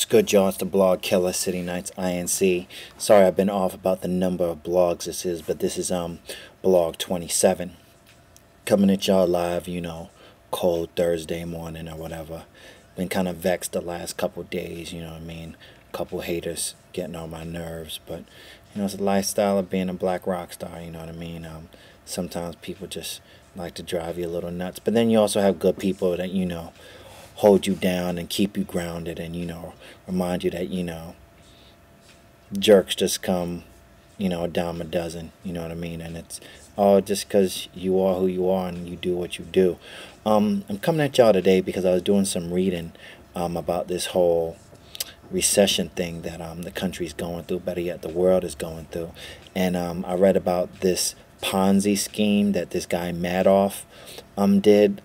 Good, y'all? It's the blog killer, City Nights INC. Sorry, I've been off about the number of blogs this is, but this is blog 27. Coming at y'all live, cold Thursday morning or whatever. Been kind of vexed the last couple days, you know what I mean? Couple haters getting on my nerves, but it's a lifestyle of being a black rock star, you know what I mean? Sometimes people just like to drive you a little nuts, but then you also have good people that hold you down and keep you grounded and remind you that jerks just come a dime a dozen, you know what I mean? And it's all just because you are who you are and you do what you do. I'm coming at y'all today because I was doing some reading about this whole recession thing that the country's going through, better yet the world is going through. And I read about this Ponzi scheme that this guy Madoff did,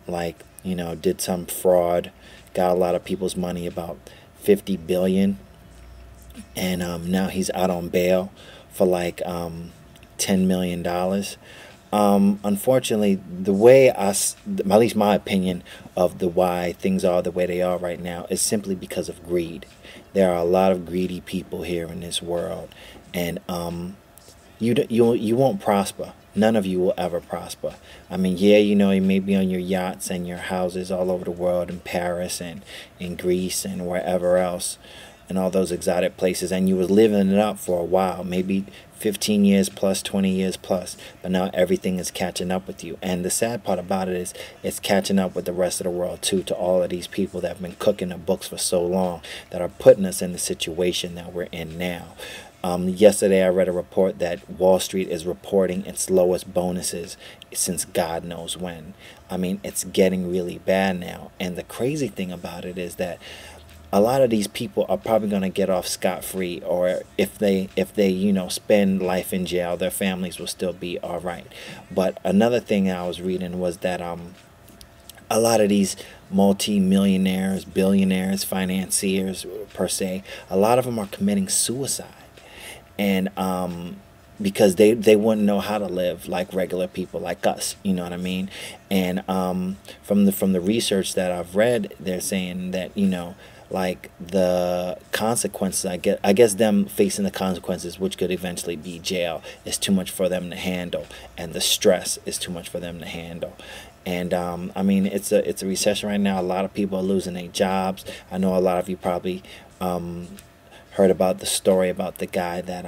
did some fraud, got a lot of people's money, about 50 billion, and now he's out on bail for $10 million. Unfortunately, the way at least my opinion of why things are the way they are right now is simply because of greed. There are a lot of greedy people here in this world, and you won't prosper. None of you will ever prosper. I mean, yeah, you may be on your yachts and your houses all over the world, in Paris and in Greece and wherever else, and all those exotic places, and you was living it up for a while, maybe 15 years plus, 20 years plus, but now everything is catching up with you. And the sad part about it is it's catching up with the rest of the world too, to all of these people that have been cooking the books for so long, that are putting us in the situation that we're in now. Yesterday I read a report that Wall Street is reporting its lowest bonuses since God knows when. I mean, it's getting really bad now. And the crazy thing about it is that a lot of these people are probably going to get off scot-free, or if they spend life in jail, their families will still be all right. But another thing I was reading was that a lot of these multi-millionaires, billionaires, financiers per se, a lot of them are committing suicide. And because they wouldn't know how to live like regular people like us, you know what I mean? And from the research that I've read, they're saying that the consequences, I guess them facing the consequences, which could eventually be jail, is too much for them to handle, and the stress is too much for them to handle. And I mean, it's a recession right now. A lot of people are losing their jobs. I know a lot of you probably heard about the story about the guy that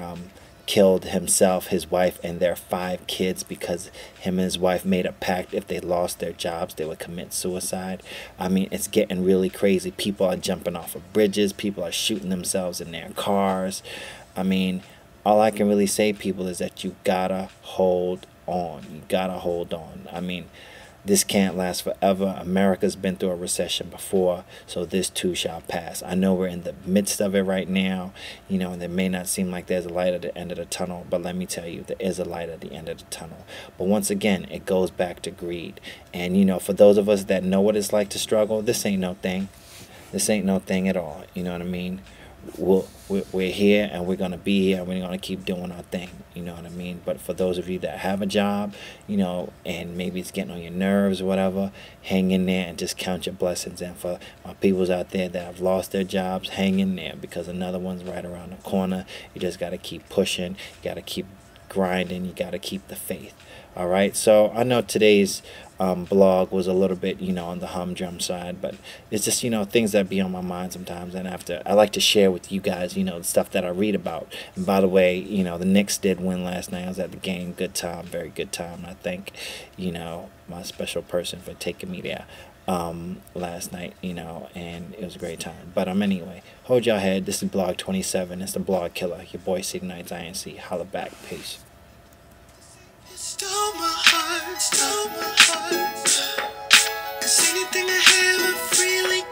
killed himself, his wife, and their 5 kids because him and his wife made a pact: if they lost their jobs, they would commit suicide. I mean, it's getting really crazy. People are jumping off of bridges. People are shooting themselves in their cars. I mean, all I can really say, people, is that you gotta hold on. You gotta hold on. I mean, this can't last forever. America's been through a recession before, so this too shall pass. I know we're in the midst of it right now, and it may not seem like there's a light at the end of the tunnel, but let me tell you, there is a light at the end of the tunnel. But once again, it goes back to greed. And, for those of us that know what it's like to struggle, this ain't no thing. This ain't no thing at all. You know what I mean? We're here, and we're going to be here, and we're going to keep doing our thing, you know what I mean? But for those of you that have a job, and maybe it's getting on your nerves or whatever, hang in there and just count your blessings. And for my peoples out there that have lost their jobs, hang in there, because another one's right around the corner. You just got to keep pushing. You got to keep grinding. You got to keep the faith. All right, so I know today's blog was a little bit, on the humdrum side, but it's just, things that be on my mind sometimes, and I like to share with you guys, the stuff that I read about. And by the way, the Knicks did win last night. I was at the game. Good time, very good time. And I thank, my special person for taking me there last night, and it was a great time. But anyway, hold your head. This is blog 27. It's the blog killer. Your boy, City Nights INC. Holla back. Peace. Stole my heart, 'cause anything I have I freely